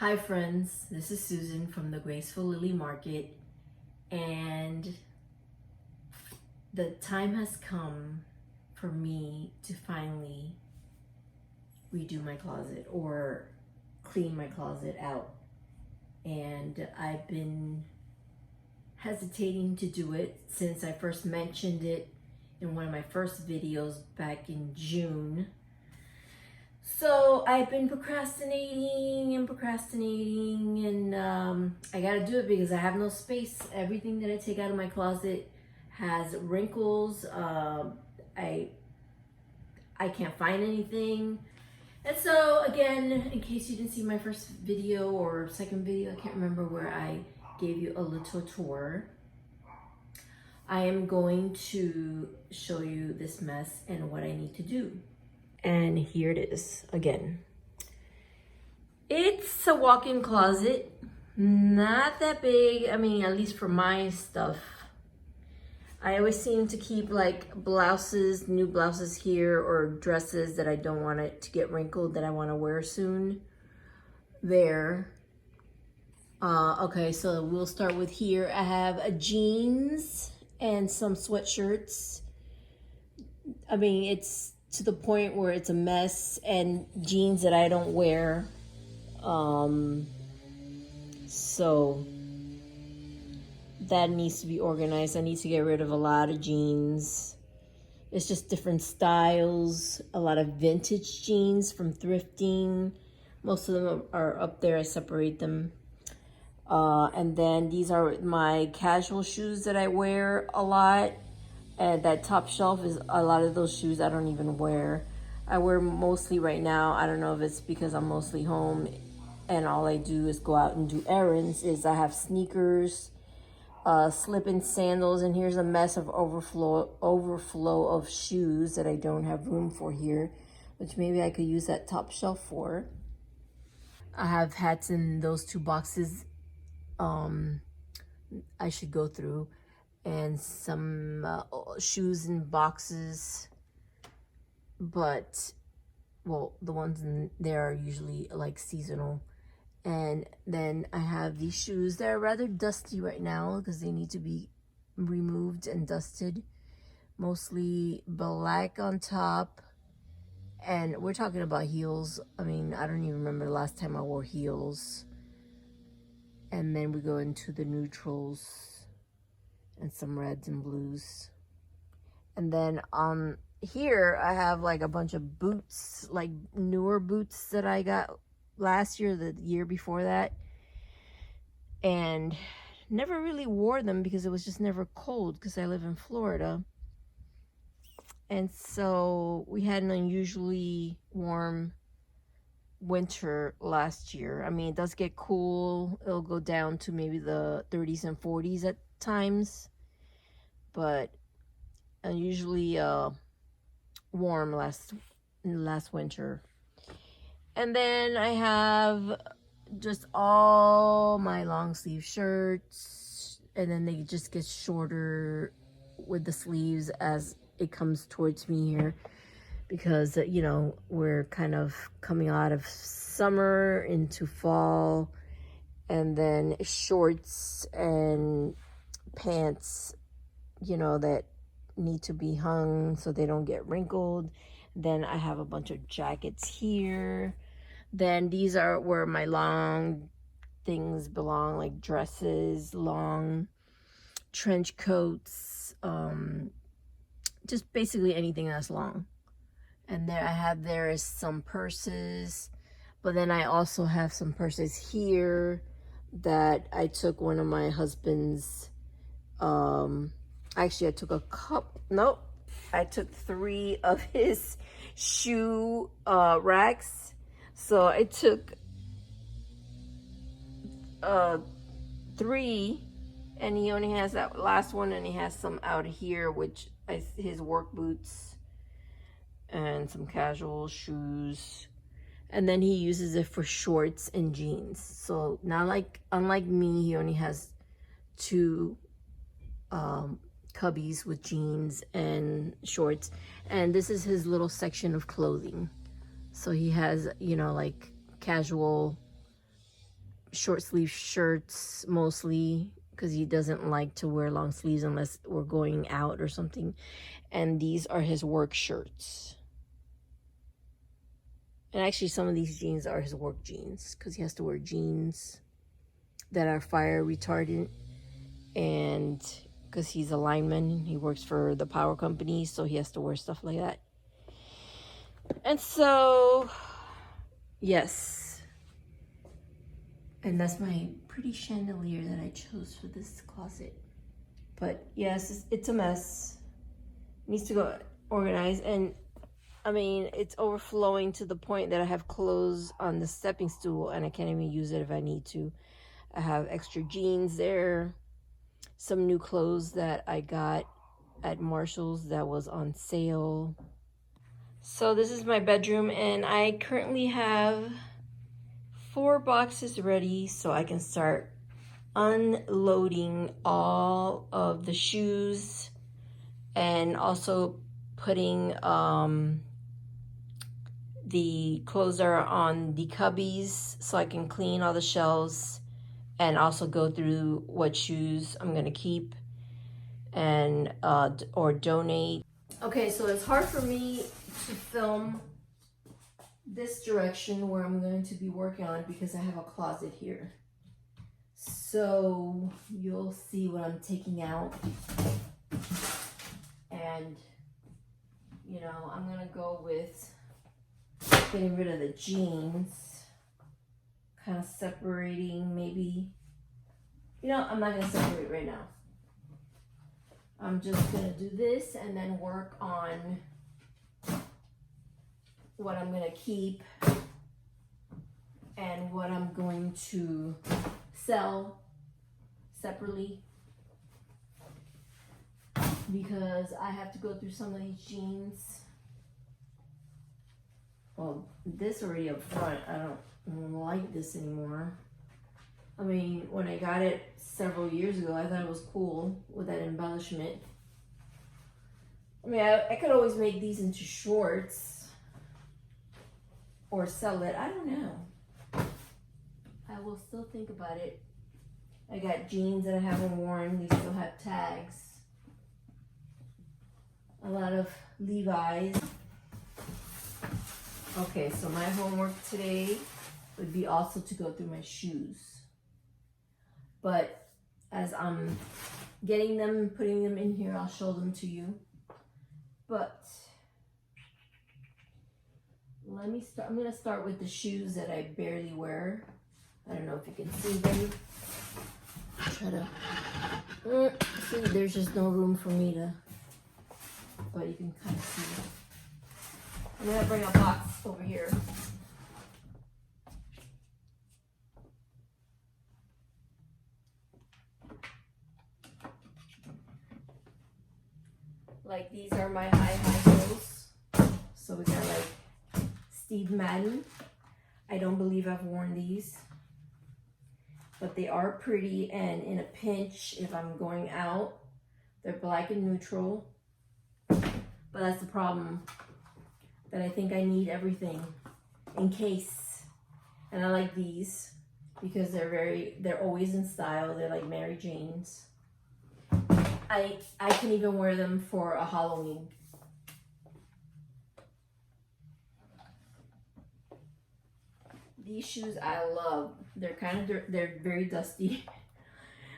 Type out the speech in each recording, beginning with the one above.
Hi friends, this is Susan from the Graceful Lily Market, and the time has come for me to finally redo my closet or clean my closet out. And I've been hesitating to do it since I first mentioned it in one of my first videos back in June. So I've been procrastinating and I gotta do it because I have no space. Everything that I take out of my closet has wrinkles. I can't find anything. And so again, in case you didn't see my first video or second video, I can't remember, where I gave you a little tour, I am going to show you this mess and what I need to do. And here it is again. It's a walk-in closet, not that big. I mean, at least for my stuff. I always seem to keep like blouses, new blouses here, or dresses that I don't want it to get wrinkled, that I want to wear soon. There. Okay, so we'll start with here. I have jeans and some sweatshirts. I mean, it's to the point where it's a mess, and jeans that I don't wear. So that needs to be organized. I need to get rid of a lot of jeans. It's just different styles, a lot of vintage jeans from thrifting. Most of them are up there. I separate them. And then these are my casual shoes that I wear a lot. And that top shelf is a lot of those shoes I don't even wear. I wear mostly right now, I don't know if it's because I'm mostly home and all I do is go out and do errands, is I have sneakers, slip-in sandals, and here's a mess of overflow of shoes that I don't have room for here, which maybe I could use that top shelf for. I have hats in those two boxes I should go through, and some shoes in boxes, but well, the ones in there are usually like seasonal. And then I have these shoes that are rather dusty right now because they need to be removed and dusted. Mostly black on top, and we're talking about heels. I mean, I don't even remember the last time I wore heels. And then we go into the neutrals and some reds and blues. And then on here, I have like a bunch of boots, like newer boots that I got last year, the year before that. And never really wore them because it was just never cold because I live in Florida. And so we had an unusually warm winter last year. I mean, it does get cool. It'll go down to maybe the 30s and 40s at times, but unusually warm last winter. And then I have just all my long sleeve shirts, and then they just get shorter with the sleeves as it comes towards me here, because you know, we're kind of coming out of summer into fall. And then shorts and pants, you know, that need to be hung so they don't get wrinkled. Then I have a bunch of jackets here. Then these are where my long things belong, like dresses, long trench coats, just basically anything that's long. And there is some purses, but then I also have some purses here that I took one of my husband's, actually I took I took 3 of his shoe racks. So I took 3, and he only has that last one, and he has some out here, which is his work boots and some casual shoes. And then he uses it for shorts and jeans. So unlike me, he only has 2 cubbies with jeans and shorts. And this is his little section of clothing. So he has, you know, like casual short sleeve shirts mostly, because he doesn't like to wear long sleeves unless we're going out or something. And these are his work shirts. And actually some of these jeans are his work jeans, because he has to wear jeans that are fire retardant. And because he's a lineman, he works for the power company, so he has to wear stuff like that. And so, yes. And that's my pretty chandelier that I chose for this closet. But yes, it's a mess. It needs to go organized. And I mean, it's overflowing to the point that I have clothes on the stepping stool and I can't even use it if I need to. I have extra jeans there. Some new clothes that I got at Marshall's that was on sale. So this is my bedroom, and I currently have 4 boxes ready so I can start unloading all of the shoes and also putting the clothes that are on the cubbies so I can clean all the shelves and also go through what shoes I'm gonna keep and or donate. Okay, so it's hard for me to film this direction where I'm going to be working on because I have a closet here. So you'll see what I'm taking out. And, you know, I'm gonna go with getting rid of the jeans, kind of separating maybe. You know, I'm not gonna separate right now. I'm just gonna do this and then work on what I'm gonna keep and what I'm going to sell separately, because I have to go through some of these jeans. Well, this already up front, I don't like this anymore. I mean, when I got it several years ago, I thought it was cool with that embellishment. I mean, I could always make these into shorts or sell it. I don't know. I will still think about it. I got jeans that I haven't worn. They still have tags. A lot of Levi's. Okay, so my homework today would be also to go through my shoes. But as I'm getting them, putting them in here, I'll show them to you. But let me start. I'm going to start with the shoes that I barely wear. I don't know if you can see them. Try to see. There's just no room for me to, but you can kind of see. I'm going to bring a box over here. Like, these are my high heels. So we got like Steve Madden. I don't believe I've worn these, but they are pretty, and in a pinch, if I'm going out, they're black and neutral. But that's the problem, that I think I need everything in case. And I like these because they're always in style. They're like Mary Jane's. I can even wear them for a Halloween. These shoes I love. They're they're very dusty.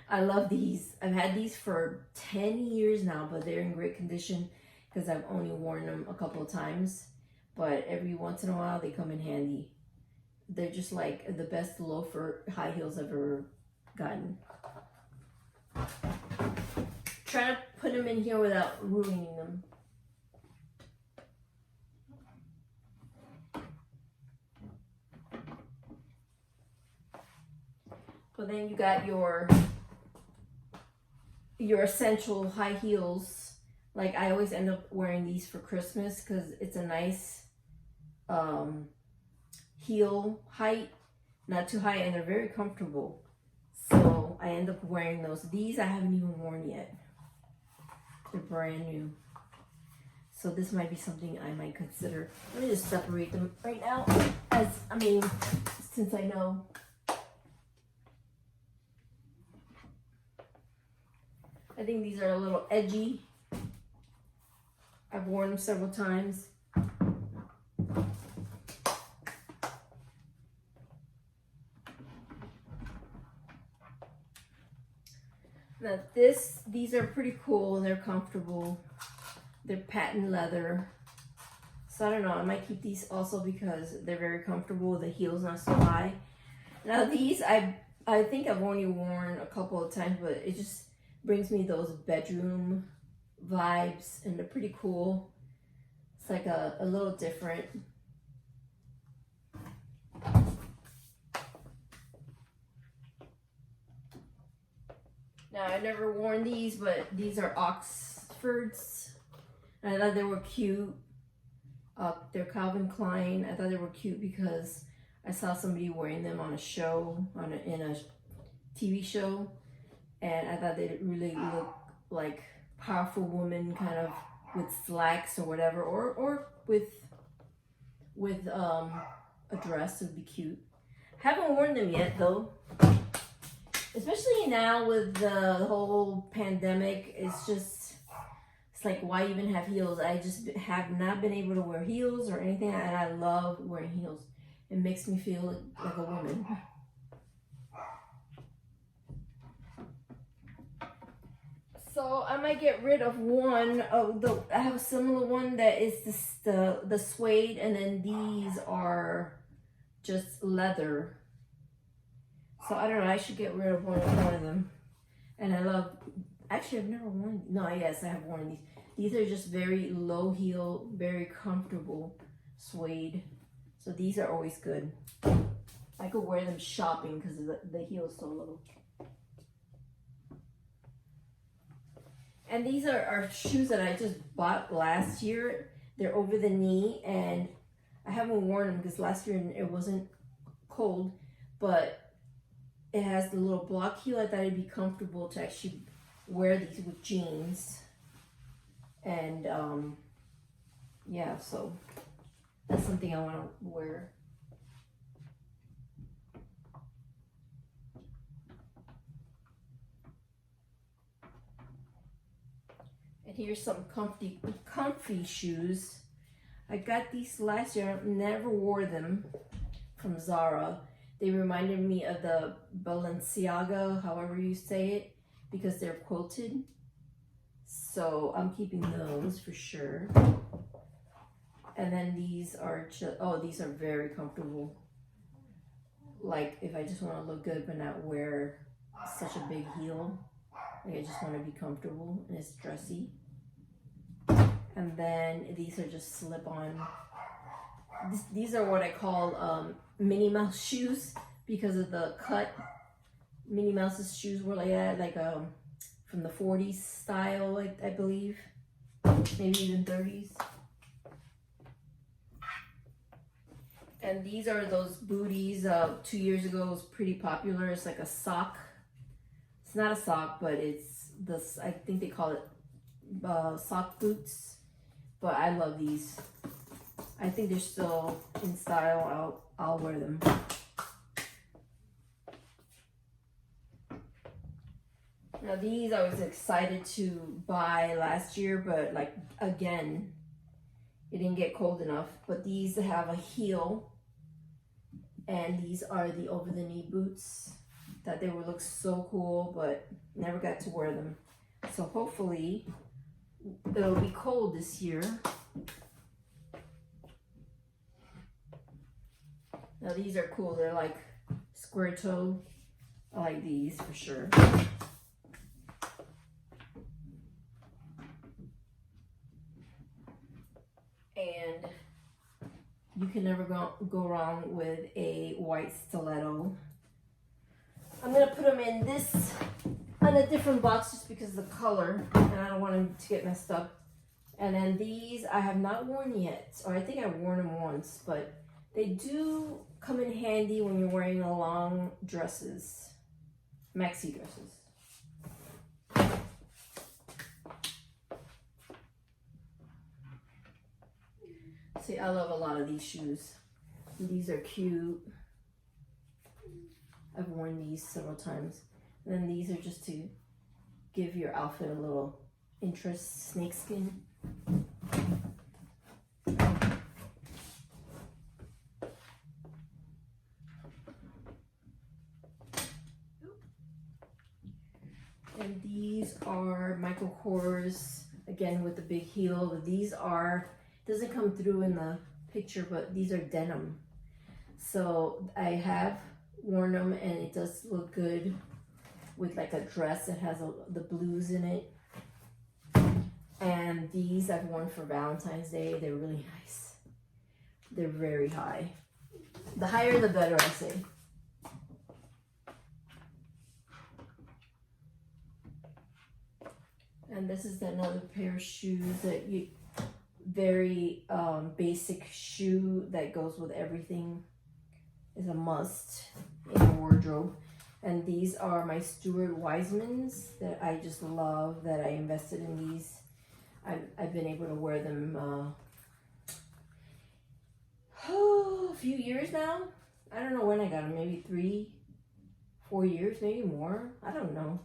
I love these. I've had these for 10 years now, but they're in great condition because I've only worn them a couple of times. But every once in a while, they come in handy. They're just like the best loafer high heels I've ever gotten. Try to put them in here without ruining them. But then you got your essential high heels. Like, I always end up wearing these for Christmas because it's a nice heel height, not too high, and they're very comfortable. So I end up wearing those. These I haven't even worn yet. They're brand new. So this might be something I might consider. Let me just separate them right now, since I know I think these are a little edgy. I've worn them several times. Now these are pretty cool. They're comfortable. They're patent leather. So I don't know, I might keep these also because they're very comfortable. The heel's not so high. Now these, I think I've only worn a couple of times, but it just brings me those bedroom vibes, and they're pretty cool. It's like a little different. Now I've never worn these, but these are Oxfords. And I thought they were cute. They're Calvin Klein. I thought they were cute because I saw somebody wearing them on a show, in a TV show, and I thought they really look like powerful women, kind of with slacks or whatever, or with a dress would be cute. Haven't worn them yet though, especially now with the whole pandemic. It's like, why even have heels? I just have not been able to wear heels or anything, and I love wearing heels. It makes me feel like a woman. So I might get rid of one of the. I have a similar one that is the suede, and then these are just leather. So I don't know. I should get rid of one of them. And I love. Actually, I've never worn. No, yes, I have worn these. These are just very low heel, very comfortable suede. So these are always good. I could wear them shopping because the heel is so low. And these are shoes that I just bought last year. They're over the knee, and I haven't worn them because last year it wasn't cold, but it has the little block heel. I thought it'd be comfortable to actually wear these with jeans. And yeah, so that's something I want to wear. And here's some comfy shoes. I got these last year. I never wore them, from Zara. They reminded me of the Balenciaga, however you say it, because they're quilted. So I'm keeping those for sure. And then these are these are very comfortable. Like if I just want to look good but not wear such a big heel. Like I just want to be comfortable, and it's dressy. And then these are just slip-on. These are what I call Minnie Mouse shoes because of the cut. Minnie Mouse's shoes were like that, like from the 40s style, I believe, maybe even 30s. And these are those booties. 2 years ago, it was pretty popular. It's like a sock. It's not a sock, but it's this. I think they call it sock boots. But I love these. I think they're still in style. I'll wear them. Now these I was excited to buy last year, but like again, it didn't get cold enough. But these have a heel, and these are the over the knee boots. That they would look so cool, but never got to wear them. So hopefully it'll be cold this year. Now these are cool. They're like square toe. I like these for sure. And you can never go wrong with a white stiletto. I'm gonna put them in this on a different box just because of the color, and I don't want them to get messed up. And then these I have not worn yet, or I think I've worn them once, but they do come in handy when you're wearing long dresses, maxi dresses. See, I love a lot of these shoes. These are cute. I've worn these several times. And then these are just to give your outfit a little interest. Snakeskin. And these are Michael Kors, again with the big heel. These are, doesn't come through in the picture, but these are denim. So I have worn them and it does look good with like a dress that has the blues in it. And these I've worn for Valentine's Day. They're really nice. They're very high. The higher the better, I say. And this is another pair of shoes that you, very basic shoe that goes with everything. Is a must in your wardrobe. And these are my Stuart Weitzmans that I just love, that I invested in these. I've been able to wear them a few years now. I don't know when I got them, maybe 3-4 years, maybe more. I don't know.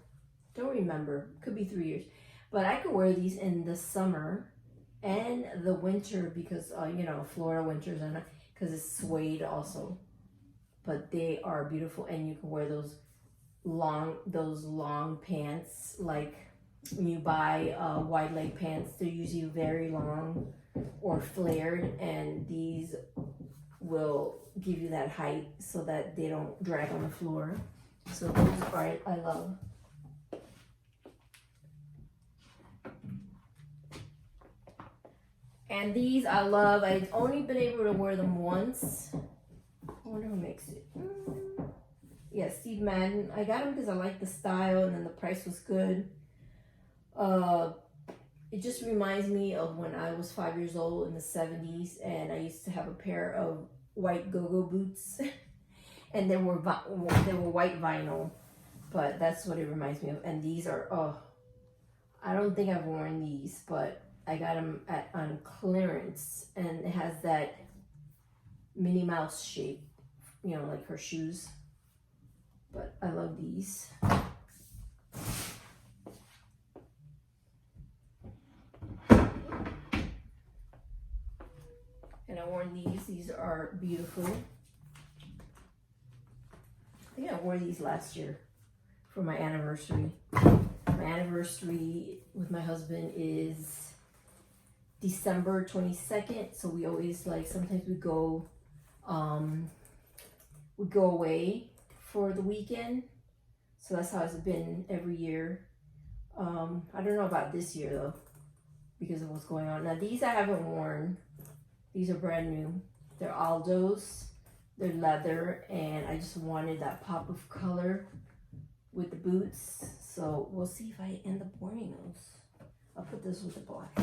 Don't remember. Could be 3 years. But I could wear these in the summer and the winter because, you know, Florida winters are not, because it's suede also. But they are beautiful, and you can wear those long pants, like when you buy wide leg pants. They're usually very long or flared, and these will give you that height so that they don't drag on the floor. So those are, I love. And these I love. I've only been able to wear them once. I wonder who makes it. Yeah, Steve Madden. I got them because I like the style, and then the price was good. It just reminds me of when I was 5 years old in the 70s, and I used to have a pair of white go-go boots, and they were white vinyl, but that's what it reminds me of. And these are, I don't think I've worn these, but I got them on clearance, and it has that Minnie Mouse shape, you know, like her shoes. But I love these. And I worn these. These are beautiful. I think I wore these last year for my anniversary. My anniversary with my husband is December 22nd. So we always, like, sometimes we go away for the weekend. So that's how it's been every year. I don't know about this year though, because of what's going on. Now these I haven't worn. These are brand new. They're Aldo's. They're leather, and I just wanted that pop of color with the boots. So we'll see if I end up wearing those. I'll put this with the black.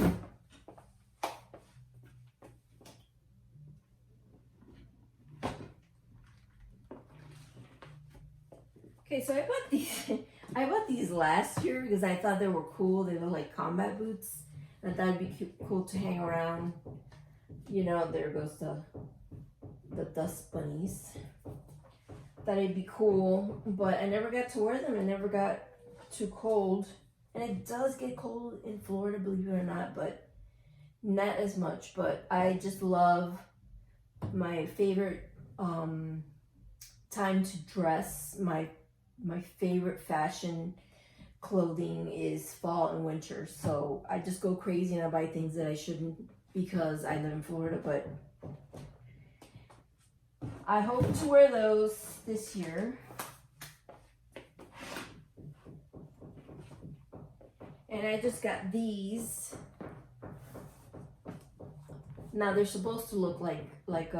Okay, so I bought these. I bought these last year because I thought they were cool. They look like combat boots. I thought it'd be cool to hang around. You know, there goes the dust bunnies. Thought it'd be cool, but I never got to wear them. I never got too cold. And it does get cold in Florida, believe it or not, but not as much. But I just love, my favorite time to dress, my favorite fashion clothing is fall and winter. So I just go crazy and I buy things that I shouldn't because I live in Florida, but I hope to wear those this year. And I just got these. Now they're supposed to look like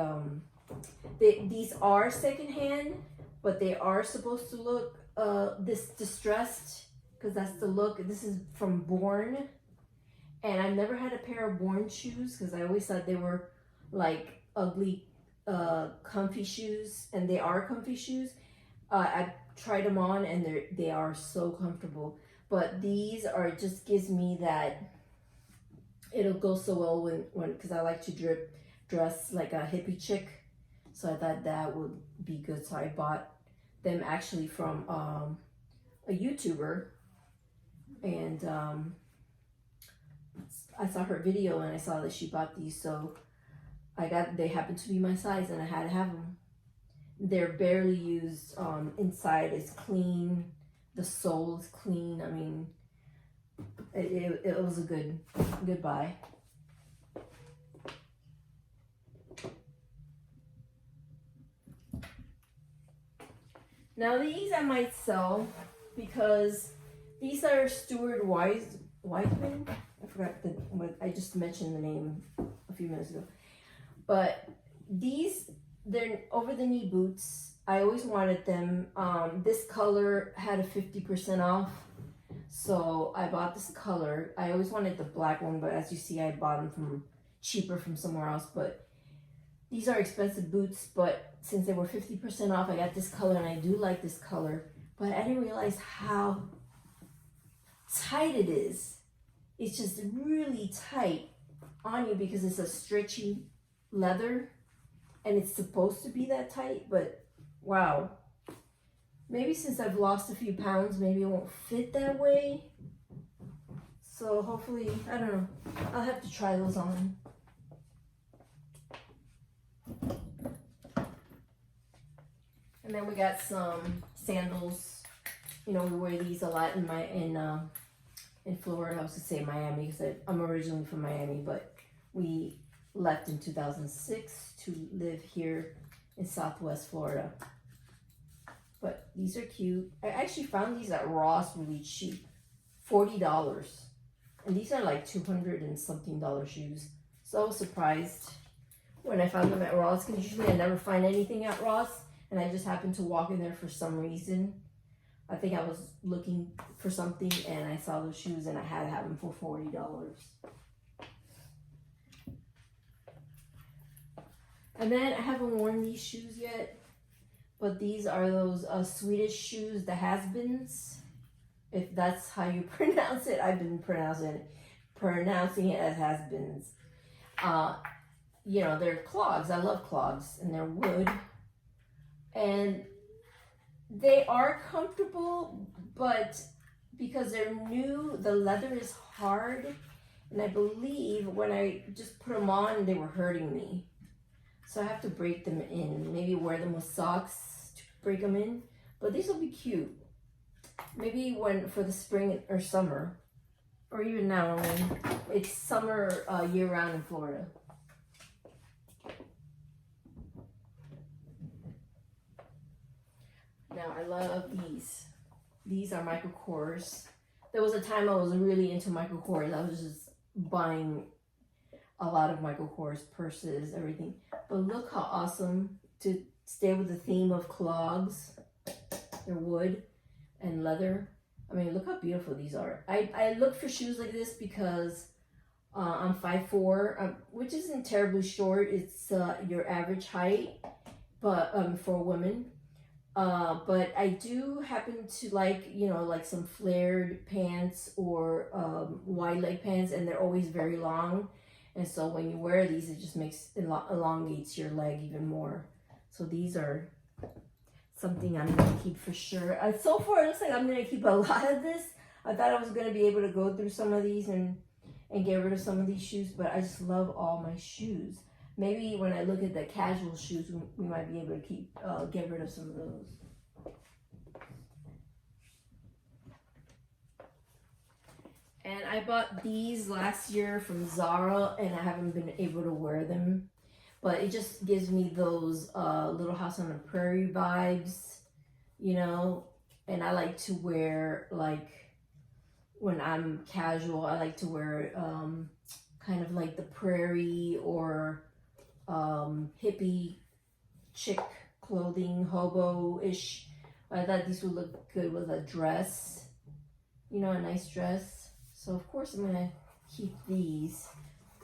these are secondhand, but they are supposed to look this distressed, because that's the look. This is from Born, and I've never had a pair of Born shoes because I always thought they were like ugly comfy shoes, and they are comfy shoes. I tried them on and they are so comfortable, but these are, just gives me that, it'll go so well when because I like to dress like a hippie chick, so I thought that would be good. So I bought them actually from a YouTuber and I saw her video and I saw that she bought these, so they happen to be my size and I had to have them. They're barely used. Inside is clean, the sole is clean. I mean, it was a good buy. Now these I might sell because these are Stuart Weitzman. I forgot what I just mentioned the name a few minutes ago. But they're over the knee boots. I always wanted them. This color had a 50% off. So I bought this color. I always wanted the black one, but as you see, I bought them cheaper from somewhere else. But these are expensive boots, but since they were 50% off, I got this color, and I do like this color. But I didn't realize how tight it is. It's just really tight on you because it's a stretchy leather, and it's supposed to be that tight, but wow. Maybe since I've lost a few pounds, maybe it won't fit that way. So hopefully, I don't know. I'll have to try those on. And then we got some sandals. You know, we wear these a lot in Florida. I was gonna say Miami because I'm originally from Miami, but we left in 2006 to live here in Southwest Florida. But these are cute. I actually found these at Ross really cheap, $40, and these are like $200 and something shoes. So I was surprised when I found them at Ross, because usually I never find anything at Ross, and I just happened to walk in there for some reason. I think I was looking for something and I saw those shoes and I had to have them for $40. And then I haven't worn these shoes yet, but these are those Swedish shoes, the has-beens. If that's how you pronounce it, I've been pronouncing it as has-beens. You know, they're clogs. I love clogs, and they're wood. And they are comfortable, but because they're new, the leather is hard. And I believe when I just put them on, they were hurting me. So I have to break them in. Maybe wear them with socks to break them in. But these will be cute. Maybe for the spring or summer. Or even now when it's summer year-round in Florida. Now I love these. These are Michael Kors. There was a time I was really into Michael Kors. I was just buying a lot of Michael Kors purses, everything. But look how awesome to stay with the theme of clogs. They're wood and leather. I mean, look how beautiful these are. I look for shoes like this because I'm 5'4", which isn't terribly short. It's your average height, but for women. But I do happen to like, you know, like some flared pants or wide leg pants, and they're always very long. And so when you wear these, it just elongates your leg even more. So these are something I'm going to keep for sure. So far, it looks like I'm going to keep a lot of this. I thought I was going to be able to go through some of these and get rid of some of these shoes, but I just love all my shoes. Maybe when I look at the casual shoes, we might be able to get rid of some of those. And I bought these last year from Zara, and I haven't been able to wear them. But it just gives me those Little House on the Prairie vibes, you know. And I like to wear, like, when I'm casual, I like to wear kind of like the prairie or hippie chick clothing, hobo-ish. I thought these would look good with a dress, you know, a nice dress. So of course I'm gonna keep these.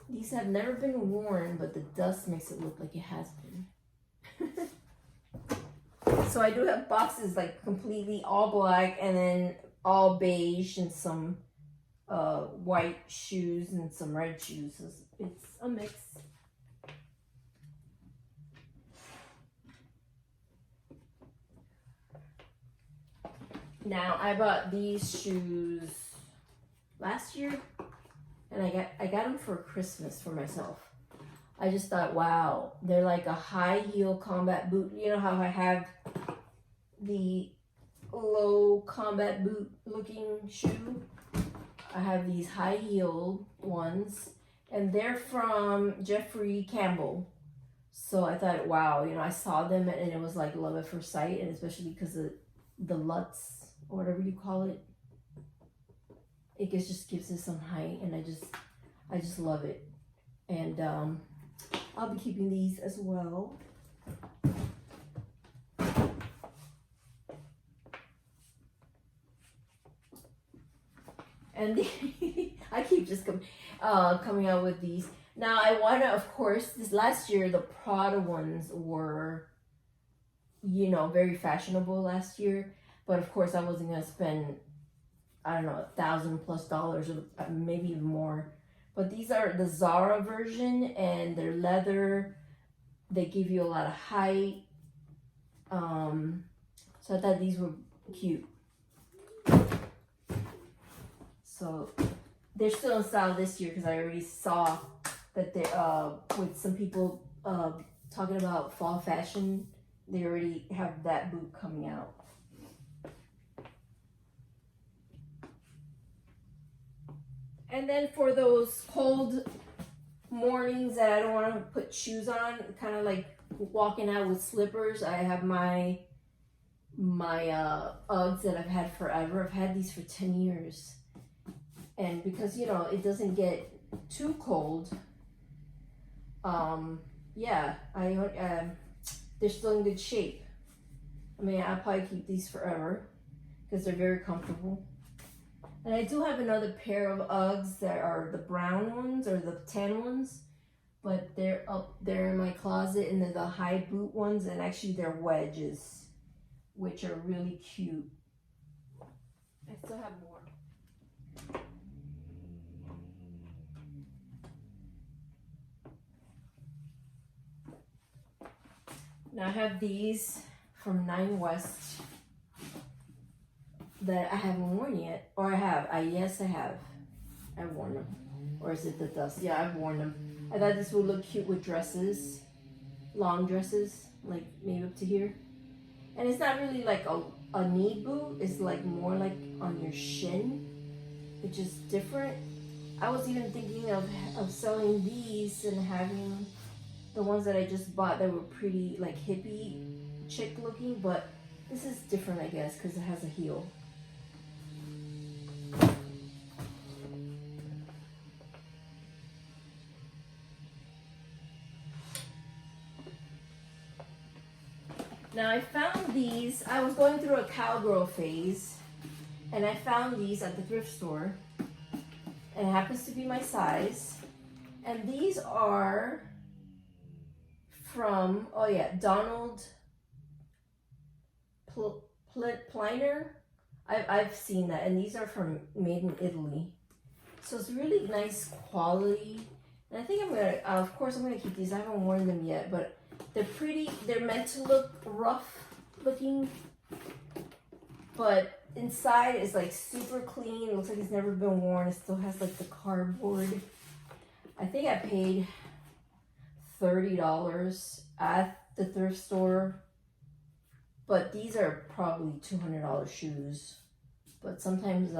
These have never been worn, but the dust makes it look like it has been. So I do have boxes like completely all black and then all beige and some white shoes and some red shoes. It's a mix. Now I bought these shoes last year, and I got them for Christmas for myself. I just thought, wow, they're like a high heel combat boot. You know how I have the low combat boot looking shoe? I have these high heel ones, and they're from Jeffrey Campbell. So I thought, wow, you know, I saw them and it was like love at first sight, and especially because of the Lutz or whatever you call it. It just gives it some height, and I just love it. And I'll be keeping these as well. And I keep just coming out with these. Now I want to, of course, this last year the Prada ones were, you know, very fashionable last year. But of course I wasn't gonna spend, I don't know, $1,000+ or maybe even more. But these are the Zara version, and they're leather. They give you a lot of height. So I thought these were cute. So they're still in style this year because I already saw that they with some people talking about fall fashion, they already have that boot coming out. And then for those cold mornings that I don't want to put shoes on, kind of like walking out with slippers, I have my Uggs that I've had forever. I've had these for 10 years. And because, you know, it doesn't get too cold, yeah, they're still in good shape. I mean, I'll probably keep these forever because they're very comfortable. And I do have another pair of Uggs that are the brown ones or the tan ones, but they're up there in my closet, and they're the high boot ones, and actually they're wedges, which are really cute. I still have more. Now I have these from Nine West that I haven't worn yet, or I have. Yes, I have. I've worn them. Or is it the dust? Yeah, I've worn them. I thought this would look cute with dresses, long dresses, like maybe up to here. And it's not really like a knee boot. It's like more like on your shin, which is different. I was even thinking of selling these and having the ones that I just bought that were pretty like hippie chick looking, but this is different, I guess, because it has a heel. Now I found these, I was going through a cowgirl phase, and I found these at the thrift store, and it happens to be my size. And these are from, oh yeah, Donald Pliner. I've seen that, and these are from made in Italy. So it's really nice quality. And I think I'm gonna, of course I'm gonna keep these. I haven't worn them yet, but they're pretty. They're meant to look rough looking, but inside is like super clean. It looks like it's never been worn. It still has like the cardboard. I think I paid $30 at the thrift store, but these are probably $200 shoes. But sometimes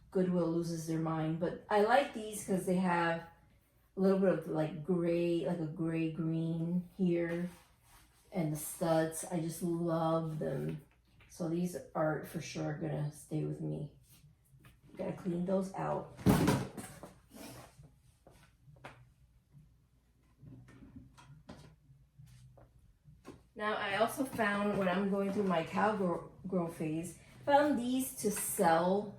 Goodwill loses their mind. But I like these because they have a little bit of like gray, like a gray green here, and the studs. I just love them. So these are for sure gonna stay with me. Gotta clean those out. Now I also found, when I'm going through my cowgirl phase, found these to sell.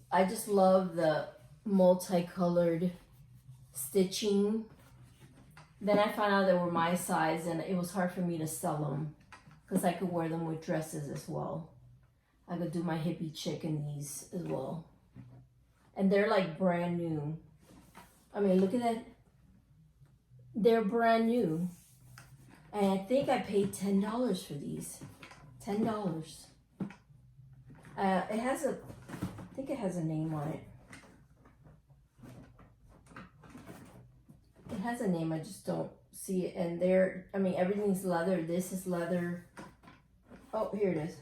I just love the multicolored stitching. Then I found out they were my size, and it was hard for me to sell them because I could wear them with dresses as well. I could do my hippie chick in these as well. And they're like brand new. I mean, look at that. They're brand new. And I think I paid $10 for these. $10. It has a, I think it has a name on it. It has a name, I just don't see it. And there, I mean, everything's leather. This is leather. Oh, here it is.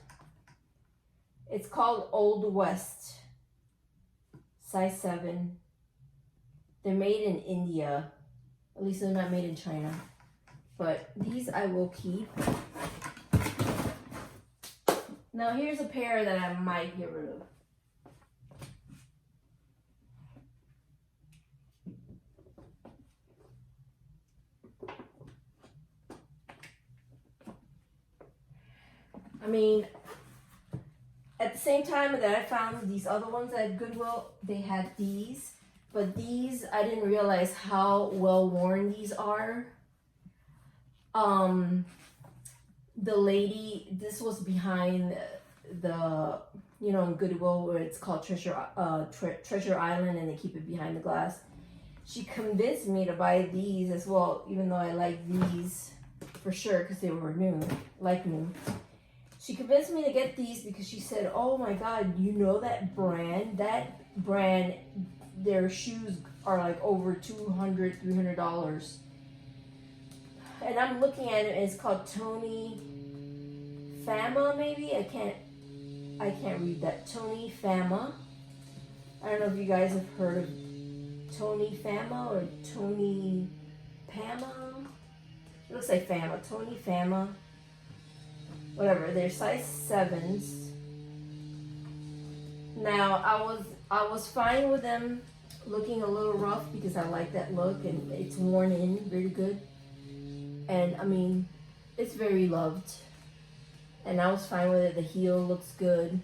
It's called Old West, size 7. They're made in India. At least they're not made in China. But these I will keep. Now here's a pair that I might get rid of. I mean, at the same time that I found these other ones at Goodwill, they had these. But these, I didn't realize how well worn these are. The lady, this was behind the, you know, in Goodwill where it's called Treasure Island, and they keep it behind the glass. She convinced me to buy these as well, even though I like these for sure because they were new, like new. She convinced me to get these because she said, oh my God, you know that brand? That brand, their shoes are like over $200, $300. And I'm looking at it, it's called Tony Fama, maybe? I can't read that. Tony Fama. I don't know if you guys have heard of Tony Fama or Tony Pama. It looks like Fama. Tony Fama. Whatever. They're size 7s. Now I was fine with them looking a little rough because I like that look and it's worn in very good. And I mean, it's very loved. And I was fine with it. The heel looks good.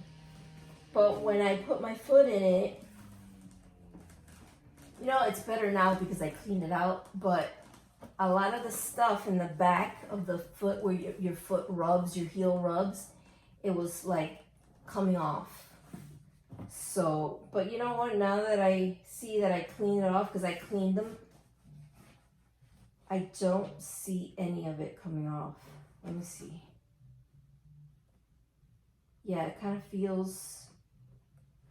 But when I put my foot in it, you know, it's better now because I cleaned it out. But a lot of the stuff in the back of the foot where your foot rubs, your heel rubs, it was like coming off. So, but you know what? Now that I see that I cleaned it off, because I cleaned them, I don't see any of it coming off. Let me see. Yeah, it kind of feels,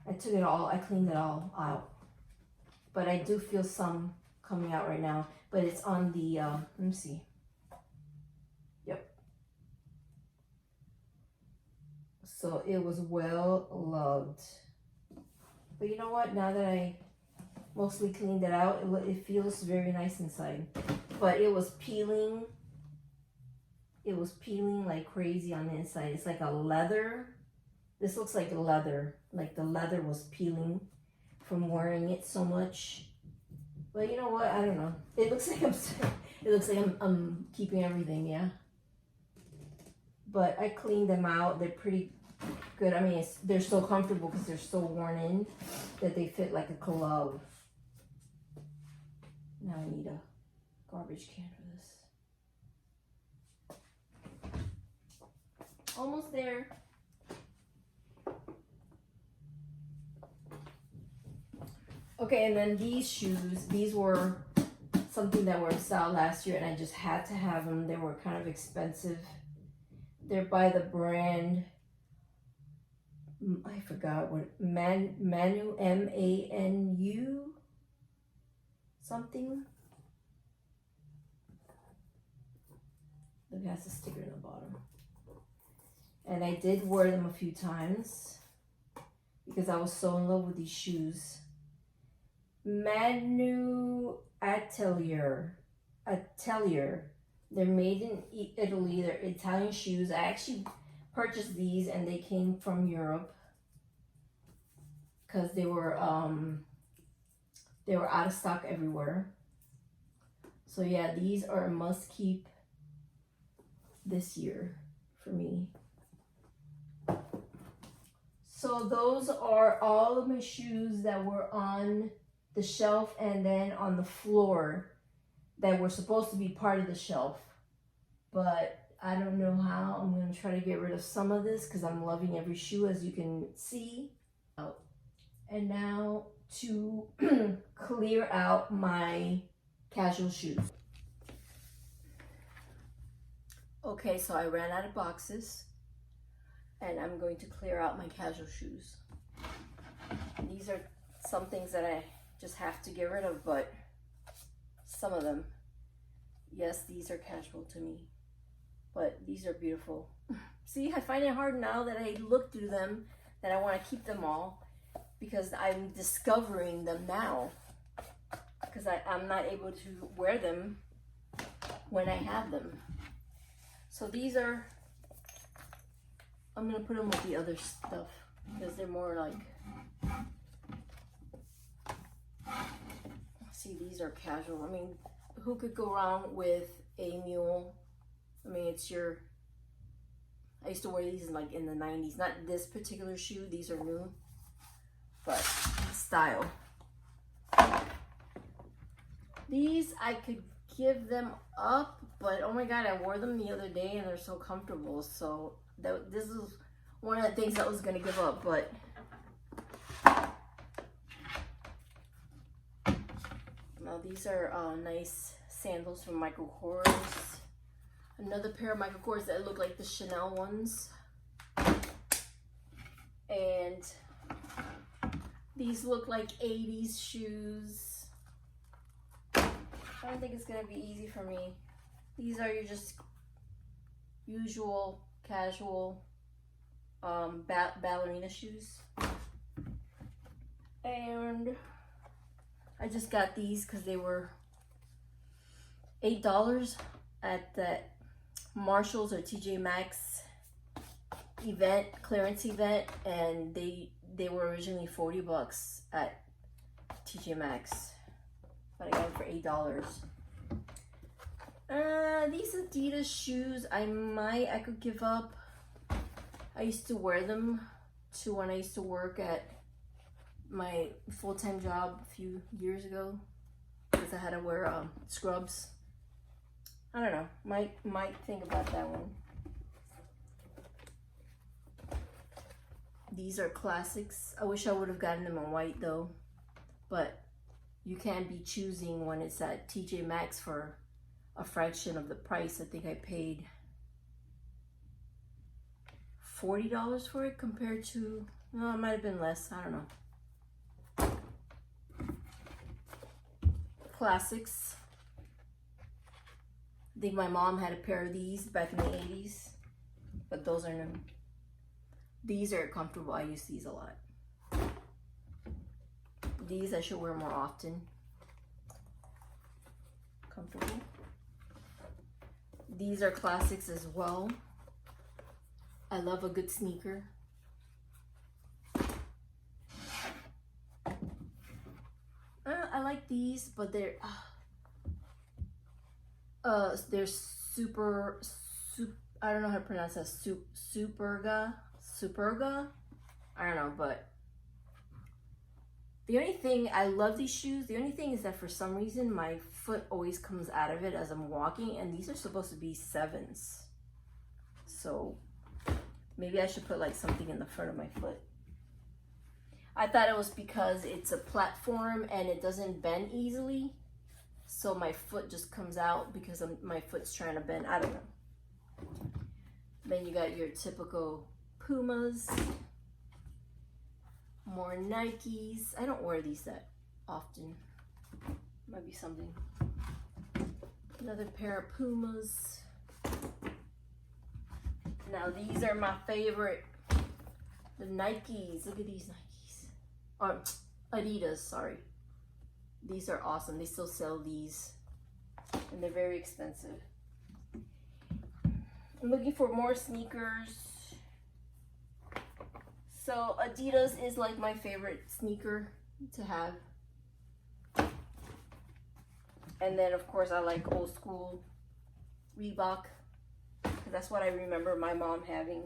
I took it all, I cleaned it all out. But I do feel some coming out right now. But it's on the, let me see. Yep. So it was well loved. But you know what? Now that I mostly cleaned it out, it feels very nice inside. But it was peeling. It was peeling like crazy on the inside. It's like a leather. This looks like a leather. Like the leather was peeling from wearing it so much. But you know what? I don't know. It looks like I'm keeping everything, yeah. But I cleaned them out. They're pretty good. I mean, they're so comfortable because they're so worn in that they fit like a glove. Now I need a garbage can for this. Almost there. Okay, and then these shoes, these were something that were in style last year and I just had to have them. They were kind of expensive. They're by the brand, I forgot what, Manu, M-A-N-U, something. Look, it has a sticker in the bottom. And I did wear them a few times because I was so in love with these shoes. Manu Atelier. They're made in Italy. They're Italian shoes. I actually purchased these and they came from Europe because they were out of stock everywhere. So yeah, these are a must keep this year for me. So those are all of my shoes that were on the shelf and then on the floor that were supposed to be part of the shelf. But I don't know how. I'm going to try to get rid of some of this because I'm loving every shoe, as you can see. And now to clear out my casual shoes. Okay, so I ran out of boxes and I'm going to clear out my casual shoes. these are some things that I just have to get rid of, but some of them, yes, these are casual to me, but these are beautiful. See, I find it hard now that I look through them that I want to keep them all, because I'm discovering them now, because I'm not able to wear them when I have them. So these are, I'm gonna put them with the other stuff because they're more like, see, these are casual. I mean, who could go wrong with a mule? I mean, it's your, I used to wear these in the 90s. Not this particular shoe, these are new, but style. These, I could give them up, but oh my God, I wore them the other day and they're so comfortable. So this is one of the things I was gonna give up, but now these are nice sandals from Michael Kors. Another pair of Michael Kors that look like the Chanel ones. And these look like 80s shoes. I don't think it's gonna be easy for me. These are your just usual casual ballerina shoes. And I just got these because they were $8 at that Marshalls or TJ Maxx event, clearance event, and they were originally $40 at TJ Maxx, but I got them for $8. These Adidas shoes, I could give up. I used to wear them to when I used to work at my full-time job a few years ago, because I had to wear scrubs. I don't know, might think about that one. These are classics. I wish I would have gotten them in white though, but you can't be choosing when it's at TJ Maxx for a fraction of the price. I think I paid $40 for it compared to, no, it might have been less, I don't know. Classics. I think my mom had a pair of these back in the 80s, but those are new. These are comfortable. I use these a lot. These I should wear more often. Comfortable. These are classics as well. I love a good sneaker. I like these, but they're super, I don't know how to pronounce that. Superga. I don't know, but the only thing, I love these shoes. The only thing is that for some reason my foot always comes out of it as I'm walking, and these are supposed to be 7s. So maybe I should put like something in the front of my foot. I thought it was because it's a platform and it doesn't bend easily. So my foot just comes out because my foot's trying to bend. I don't know. Then you got your typical Pumas. More Nikes. I don't wear these that often. Might be something. Another pair of Pumas. Now these are my favorite. The Nikes. Look at these Nikes. Or Adidas, sorry. These are awesome. They still sell these. And they're very expensive. I'm looking for more sneakers. So Adidas is like my favorite sneaker to have. And then of course I like old school Reebok. That's what I remember my mom having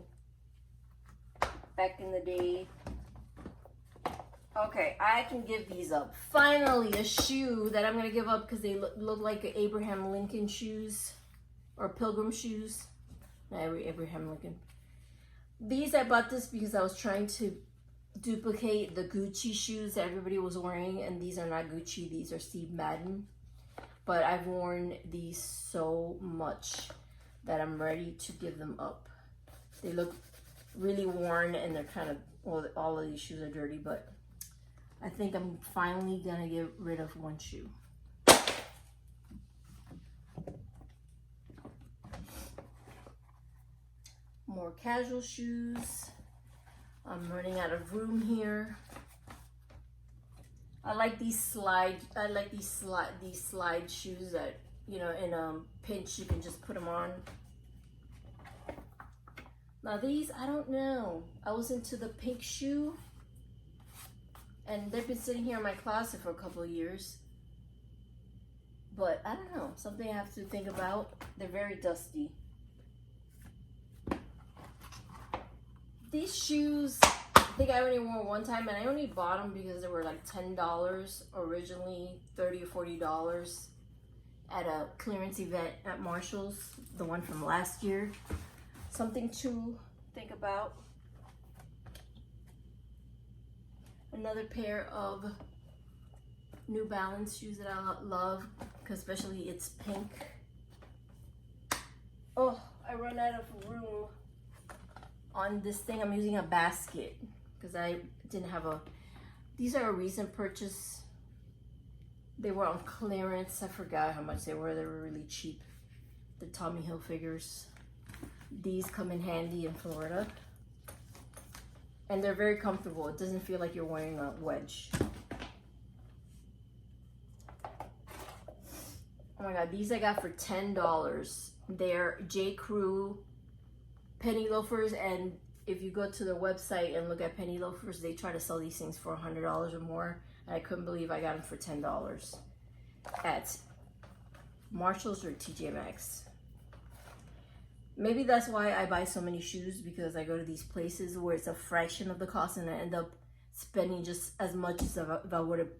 back in the day. Okay, I can give these up. Finally, a shoe that I'm gonna give up because they look like Abraham Lincoln shoes or Pilgrim shoes. No, Abraham Lincoln. These, I bought this because I was trying to duplicate the Gucci shoes that everybody was wearing, and these are not Gucci, these are Steve Madden. But I've worn these so much that I'm ready to give them up. They look really worn and they're kind of, well, all of these shoes are dirty, but I think I'm finally gonna get rid of one shoe. More casual shoes. I'm running out of room here. I like these slide shoes that, you know, in a pinch you can just put them on. Now these, I don't know. I was into the pink shoe, and they've been sitting here in my closet for a couple of years. But I don't know, something I have to think about. They're very dusty. These shoes, I think I only wore one time, and I only bought them because they were like $10 originally, $30 or $40 at a clearance event at Marshall's, the one from last year. Something to think about. Another pair of New Balance shoes that I love, because especially it's pink. Oh, I run out of room on this thing. I'm using a basket because I didn't have a, these are a recent purchase. They were on clearance. I forgot how much they were. They were really cheap. The Tommy Hilfigers. These come in handy in Florida. And they're very comfortable. It doesn't feel like you're wearing a wedge. Oh my God, these I got for $10. They're J. Crew penny loafers, and if you go to their website and look at penny loafers, they try to sell these things for $100 or more. And I couldn't believe I got them for $10 at Marshall's or TJ Maxx. Maybe that's why I buy so many shoes, because I go to these places where it's a fraction of the cost and I end up spending just as much as if I would have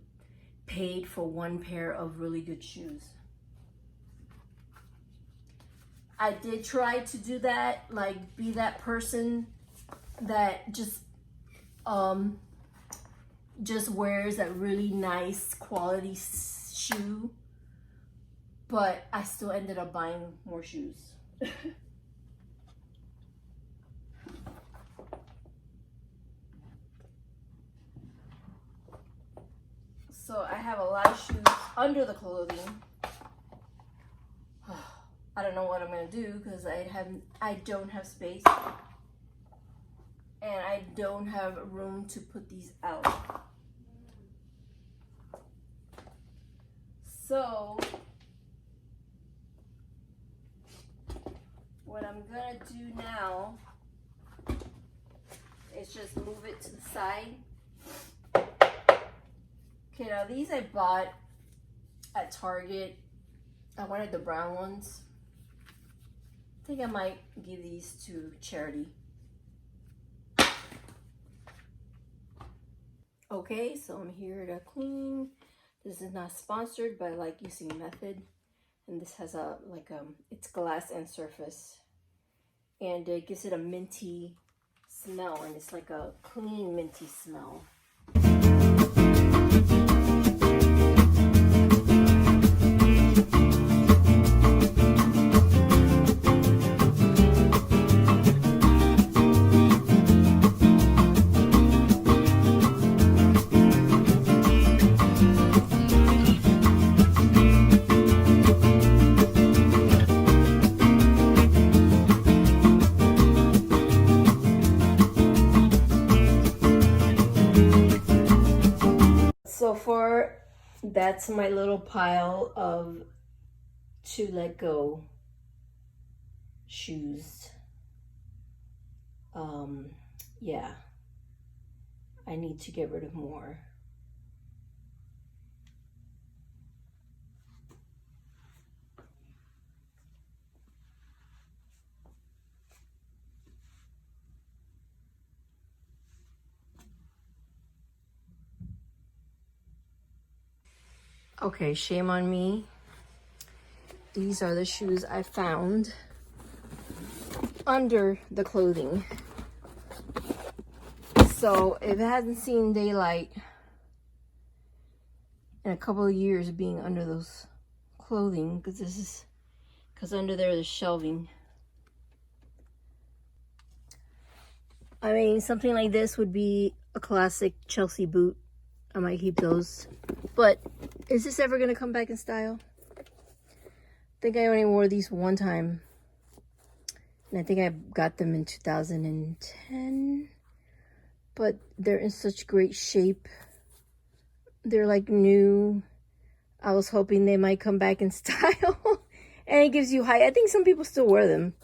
paid for one pair of really good shoes. I did try to do that, like be that person that just wears that really nice quality shoe, but I still ended up buying more shoes. So I have a lot of shoes under the clothing. I don't know what I'm gonna do because I don't have space, and I don't have room to put these out. So what I'm gonna do now is just move it to the side. Okay, now these I bought at Target. I wanted the brown ones. I think I might give these to charity. Okay, so I'm here to clean. This is not sponsored, but I like using Method. And this has a, it's glass and surface. And it gives it a minty smell, and it's like a clean minty smell. So far, that's my little pile of to let go shoes. Yeah, I need to get rid of more. Okay, shame on me. These are the shoes I found under the clothing. So if it hasn't seen daylight in a couple of years being under those clothing, because under there there's shelving. I mean, something like this would be a classic Chelsea boot. I might keep those. But is this ever going to come back in style? I think I only wore these one time. And I think I got them in 2010. But they're in such great shape. They're like new. I was hoping they might come back in style. And it gives you height. I think some people still wear them.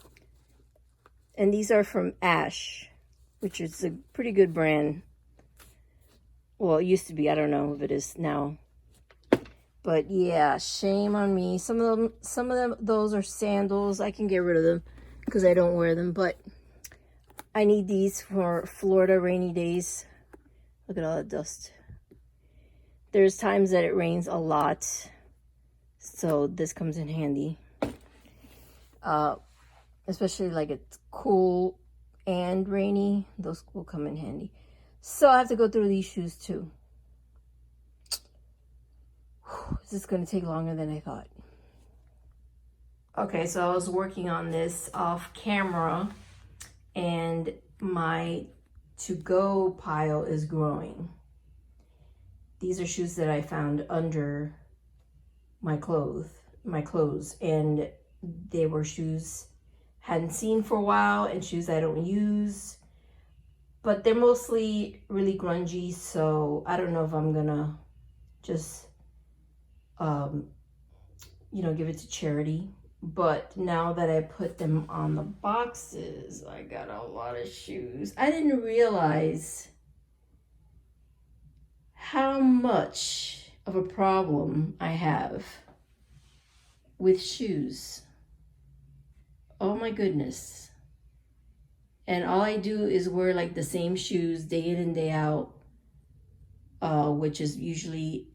And these are from Ash, which is a pretty good brand. Well, it used to be. I don't know if it is now. But yeah, shame on me. Some of them, those are sandals. I can get rid of them because I don't wear them. But I need these for Florida rainy days. Look at all the dust. There's times that it rains a lot, so this comes in handy. Especially like it's cool and rainy, those will come in handy. So I have to go through these shoes too. This is going to take longer than I thought. Okay, so I was working on this off camera, and my to-go pile is growing. These are shoes that I found under my clothes, and they were shoes hadn't seen for a while and shoes I don't use, but they're mostly really grungy, so I don't know if I'm gonna just give it to charity. But now that I put them on the boxes, I got a lot of shoes. I didn't realize how much of a problem I have with shoes. Oh my goodness. And all I do is wear like the same shoes day in and day out, which is usually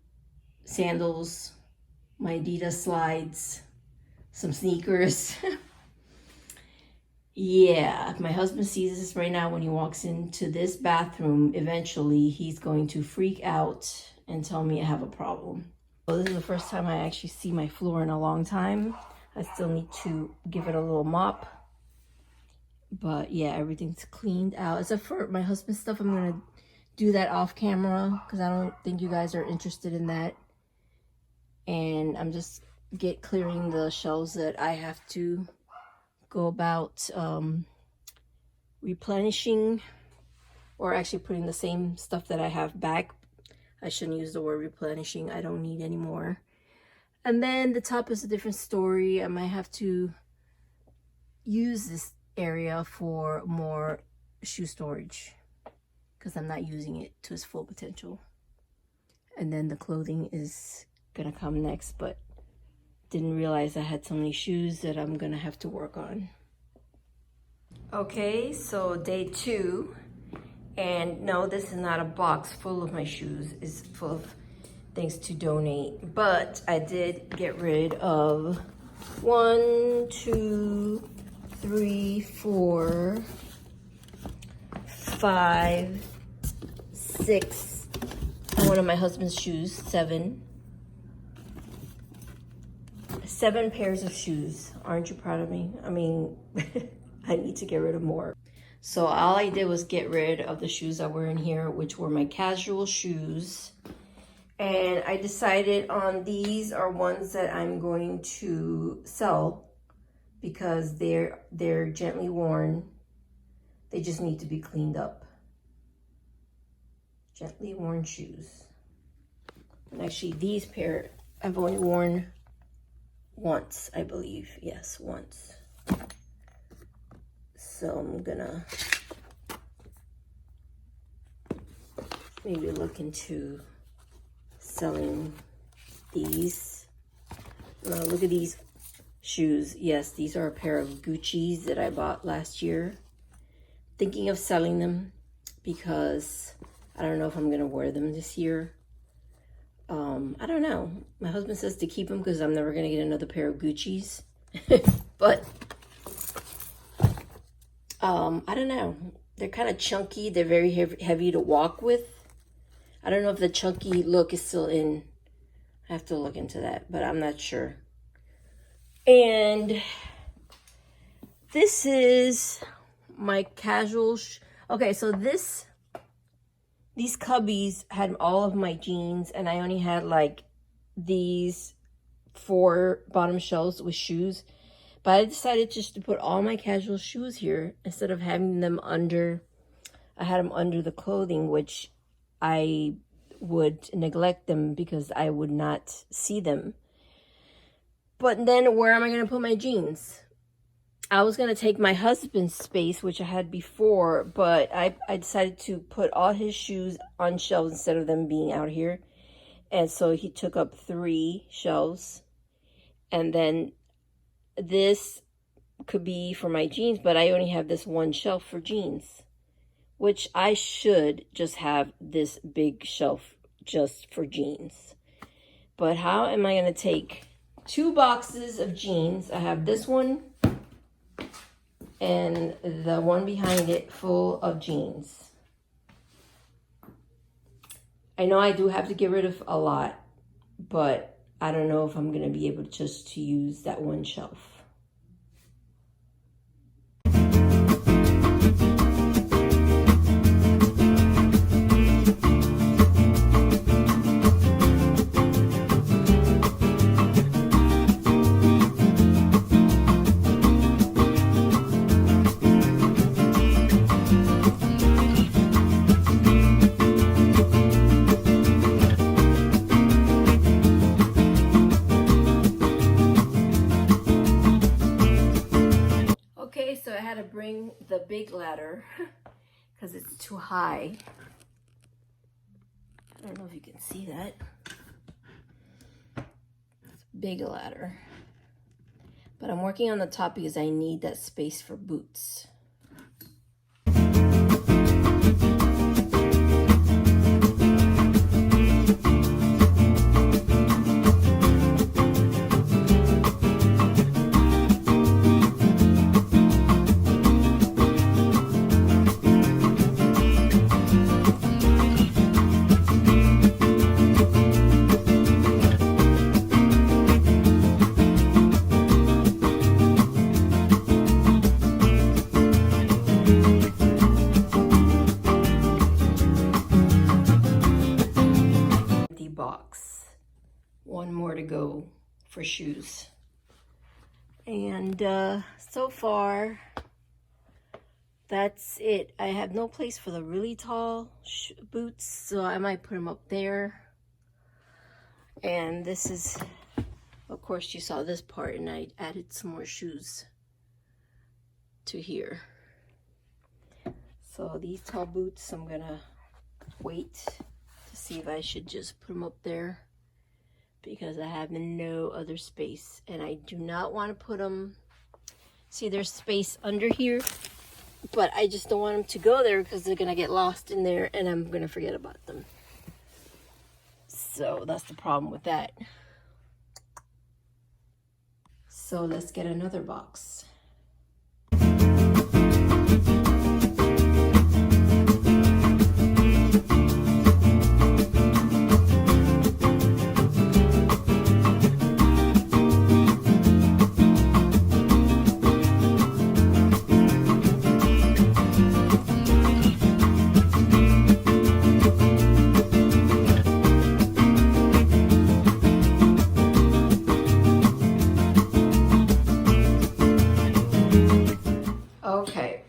sandals, my Adidas slides, some sneakers. Yeah, if my husband sees this right now when he walks into this bathroom, eventually he's going to freak out and tell me I have a problem. So this is the first time I actually see my floor in a long time. I still need to give it a little mop. But yeah, everything's cleaned out. Except for my husband's stuff, I'm going to do that off camera because I don't think you guys are interested in that. And I'm just clearing the shelves that I have to go about replenishing, or actually putting the same stuff that I have back. I shouldn't use the word replenishing. I don't need any more. And then the top is a different story. I might have to use this area for more shoe storage because I'm not using it to its full potential. And then the clothing is gonna come next, but didn't realize I had so many shoes that I'm gonna have to work on. Okay, so day 2, and no, this is not a box full of my shoes. It's full of things to donate, but I did get rid of 1, 2, 3, 4, 5, 6, one of my husband's shoes, 7 pairs of shoes. Aren't you proud of me? I mean, I need to get rid of more. So all I did was get rid of the shoes I wear in here, which were my casual shoes. And I decided on these are ones that I'm going to sell because they're gently worn. They just need to be cleaned up. Gently worn shoes. And actually these pair I've only worn once, I believe. Yes, once. So I'm gonna maybe look into selling these. Now look at these shoes. Yes, these are a pair of Gucci's that I bought last year. Thinking of selling them because I don't know if I'm gonna wear them this year. I don't know. My husband says to keep them because I'm never gonna get another pair of Gucci's. But I don't know. They're kind of chunky. They're very heavy to walk with. I don't know if the chunky look is still in. I have to look into that, but I'm not sure. And this is my casual. Okay, so these these cubbies had all of my jeans, and I only had like these 4 bottom shelves with shoes. But I decided just to put all my casual shoes here instead of having them under. I had them under the clothing, which I would neglect them because I would not see them. But then where am I going to put my jeans? I was going to take my husband's space, which I had before, but I decided to put all his shoes on shelves instead of them being out here. And so he took up 3 shelves. And then this could be for my jeans, but I only have this 1 shelf for jeans, which I should just have this big shelf just for jeans. But how am I going to take 2 boxes of jeans? I have this one and the one behind it full of jeans. I know I do have to get rid of a lot, but I don't know if I'm going to be able just to use that 1 shelf. So I had to bring the big ladder because it's too high. I don't know if you can see that. It's a big ladder. But I'm working on the top because I need that space for boots. One more to go for shoes. And so far, that's it. I have no place for the really tall boots, so I might put them up there. And this is, of course, you saw this part, and I added some more shoes to here. So these tall boots, I'm gonna wait to see if I should just put them up there, because I have no other space, and I do not want to put them, see there's space under here, but I just don't want them to go there because they're gonna get lost in there and I'm gonna forget about them. So that's the problem with that. So let's get another box. Okay,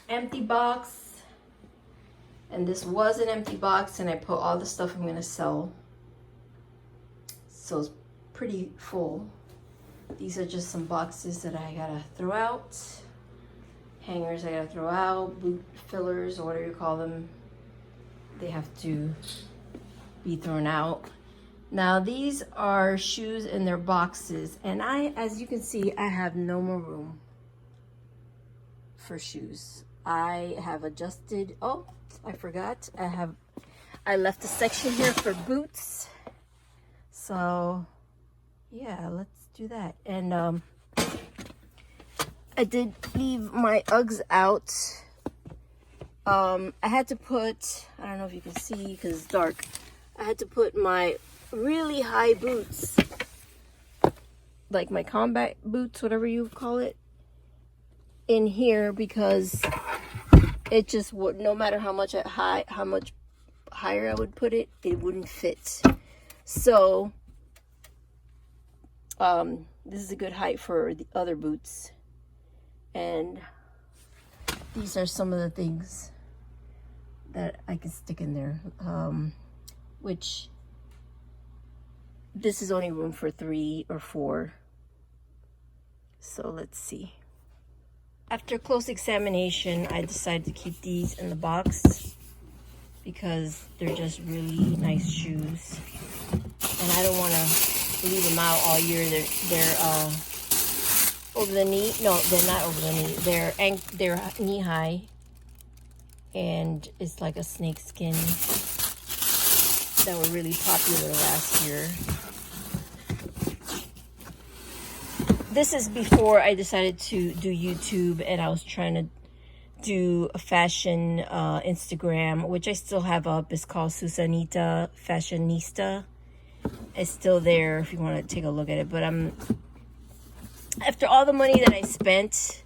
empty box, and this was an empty box, and I put all the stuff I'm going to sell, so it's pretty full. These are just some boxes that I gotta throw out, hangers I gotta throw out, boot fillers or whatever you call them, they have to be thrown out. Now these are shoes in their boxes, and as you can see, I have no more room for shoes. I have adjusted, oh, I forgot, I left a section here for boots. So yeah, let's do that. And I did leave my Uggs out. I had to put, I don't know if you can see because it's dark, I had to put my really high boots, like my combat boots, whatever you call it, in here, because it just would, no matter how much higher I would put it, it wouldn't fit. So this is a good height for the other boots. And these are some of the things that I can stick in there, which this is only room for 3 or 4. So let's see. After close examination, I decided to keep these in the box because they're just really nice shoes. And I don't want to leave them out all year. They're over the knee. No, they're not over the knee. They're knee high. And it's like a snake skin that were really popular last year. This is before I decided to do YouTube, and I was trying to do a fashion Instagram, which I still have up. It's called Susanita Fashionista. It's still there if you want to take a look at it. But after all the money that I spent,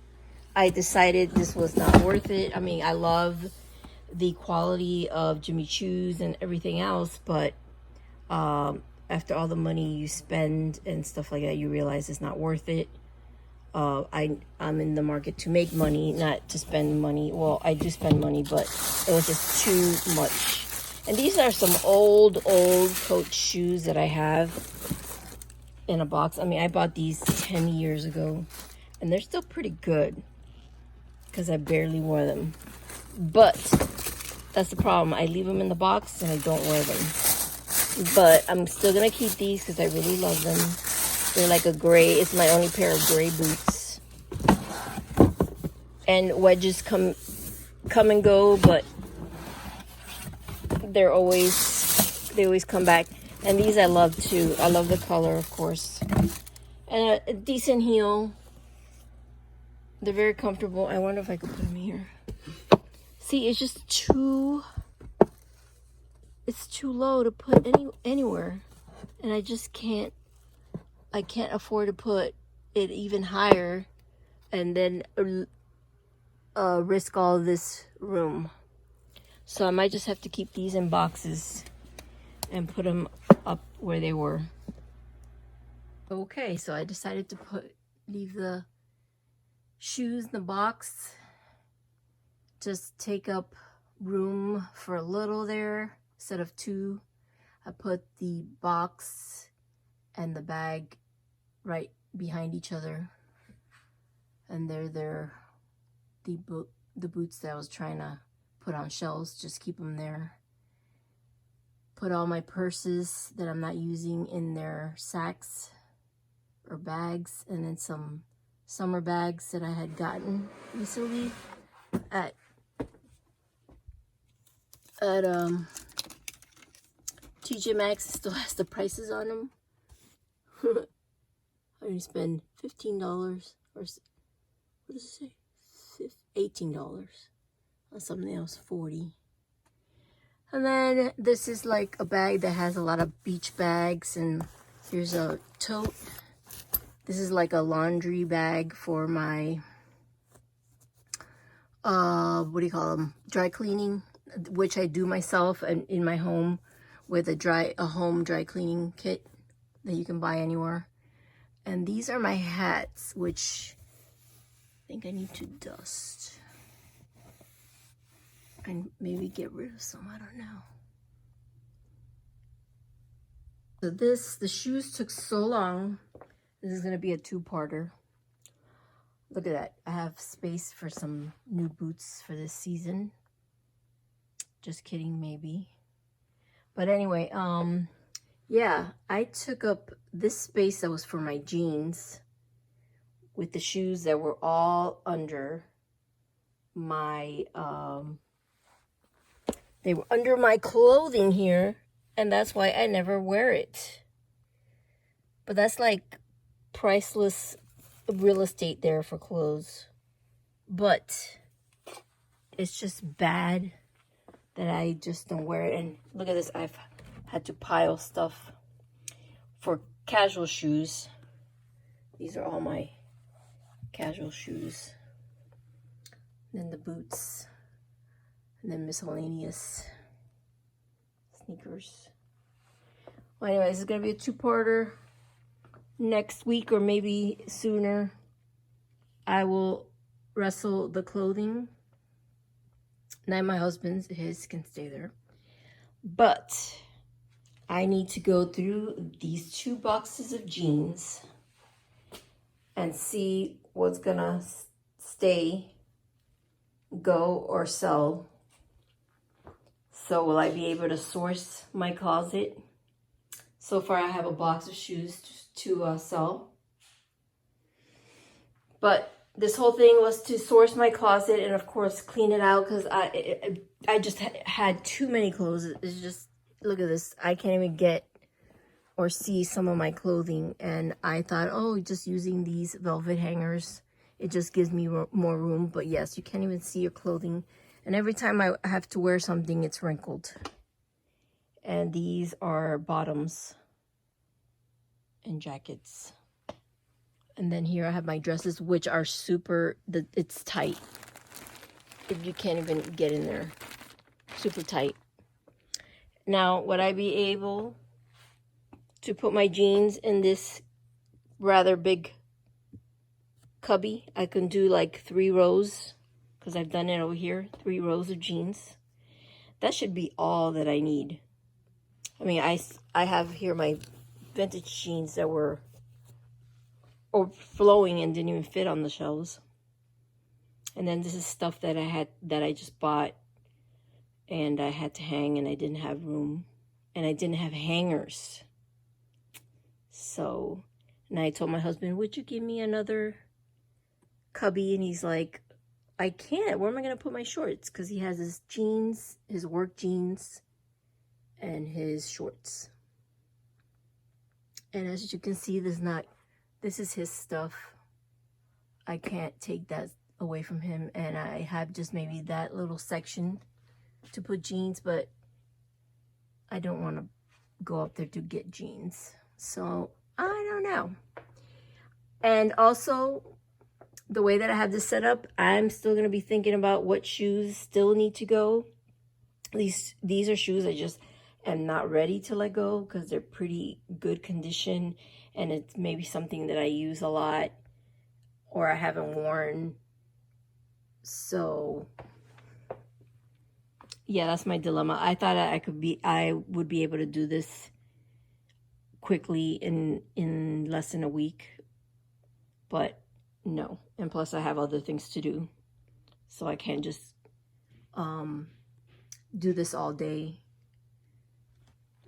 I decided this was not worth it. I mean, I love the quality of Jimmy Choo's and everything else, but after all the money you spend and stuff like that, you realize it's not worth it. I'm in the market to make money, not to spend money. Well, I do spend money, but it was just too much. And these are some old Coach shoes that I have in a box. I mean, I bought these 10 years ago, and they're still pretty good because I barely wore them. But that's the problem. I leave them in the box and I don't wear them. But I'm still going to keep these because I really love them. They're like a gray. It's my only pair of gray boots. And wedges come and go, but they always come back. And these I love too. I love the color, of course. And a decent heel. They're very comfortable. I wonder if I could put them here. See, it's just too low to put anywhere. And I just can't afford to put it even higher and then risk all this room. So I might just have to keep these in boxes and put them up where they were. Okay, so I decided to leave the shoes in the box. Just take up room for a little there instead of 2. I put the box and the bag right behind each other, and they're the boots that I was trying to put on shelves. Just keep them there. Put all my purses that I'm not using in their sacks or bags, and then some summer bags that I had gotten recently at TJ Maxx. It still has the prices on them. I only spend $15 or what does it say? $18 on something else, $40. And then this is like a bag that has a lot of beach bags, and here's a tote. This is like a laundry bag for my what do you call them? Dry cleaning, which I do myself and in my home with a home dry cleaning kit that you can buy anywhere. And these are my hats, which I think I need to dust and maybe get rid of some. I don't know. So the shoes took so long. This is going to be a 2-parter. Look at that. I have space for some new boots for this season. Just kidding, maybe. But anyway, yeah, I took up this space that was for my jeans with the shoes that were all under my, they were under my clothing here, and that's why I never wear it. But that's like priceless real estate there for clothes. But it's just bad that I just don't wear it. And look at this, I've had to pile stuff for casual shoes. These are all my casual shoes. And then the boots. And then miscellaneous. sneakers. Well, anyways, it's going to be a two-parter. Next week or maybe sooner, I will wrestle the clothing. Not my husband's, his can stay there. But I need to go through these 2 boxes of jeans and see what's gonna stay, go, or sell. So will I be able to source my closet? So far I have a box of shoes to sell. But this whole thing was to source my closet and of course clean it out, because I just had too many clothes. It's just, look at this. I can't even get or see some of my clothing. And I thought, oh, just using these velvet hangers, it just gives me more room. But yes, you can't even see your clothing. And every time I have to wear something, it's wrinkled. And these are bottoms and jackets. And then here I have my dresses, which are super, it's tight. If you can't even get in there. Super tight. Now, would I be able to put my jeans in this rather big cubby? I can do like 3 rows, because I've done it over here. 3 rows of jeans. That should be all that I need. I mean, I have here my vintage jeans that were overflowing and didn't even fit on the shelves. And then this is stuff that I just bought and I had to hang, and I didn't have room, and I didn't have hangers. So, and I told my husband, would you give me another cubby? And he's like, I can't. Where am I going to put my shorts? Because he has his jeans, his work jeans, and his shorts. And as you can see, this is his stuff. I can't take that away from him. And I have just maybe that little section to put jeans, but I don't want to go up there to get jeans. So I don't know. And also, the way that I have this set up, I'm still going to be thinking about what shoes still need to go. These are shoes I just am not ready to let go, because they're pretty good condition, and it's maybe something that I use a lot or I haven't worn. So yeah, that's my dilemma. I thought I would be able to do this quickly in less than a week, but no. And plus I have other things to do, so I can't just do this all day.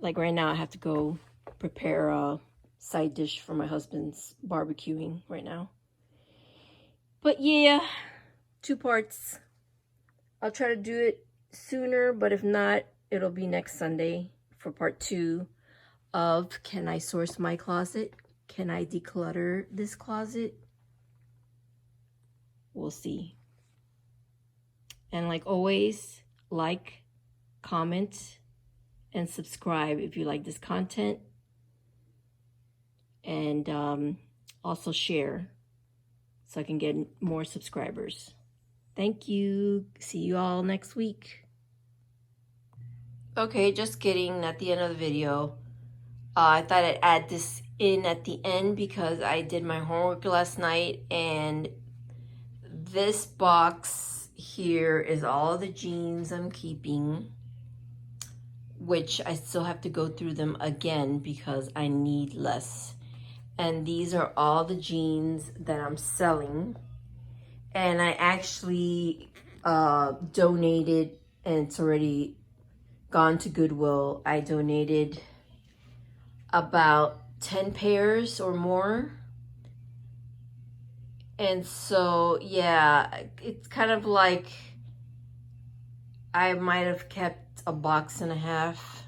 Like right now I have to go prepare a side dish for my husband's barbecuing right now. But yeah, 2 parts. I'll try to do it sooner, but if not, it'll be next Sunday for part 2 of can I source my closet? Can I declutter this closet? We'll see. And like always, like, comment, and subscribe if you like this content. And also share so I can get more subscribers. Thank you. See you all next week. Okay, just kidding. At the end of the video, I thought I'd add this in at the end because I did my homework last night, and this box here is all the jeans I'm keeping, which I still have to go through them again because I need less. And these are all the jeans that I'm selling. And I actually donated, and it's already gone to Goodwill. I donated about 10 pairs or more. And so, yeah, it's kind of like I might have kept a box and a half.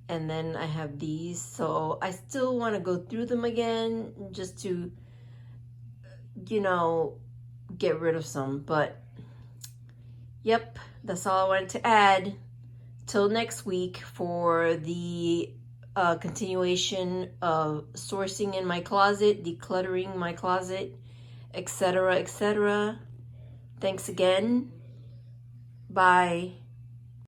And then I have these. So I still want to go through them again just to, you know, get rid of some. But, yep, that's all I wanted to add. Till next week for the continuation of sourcing in my closet, decluttering my closet, etc., etc. Thanks again. Bye.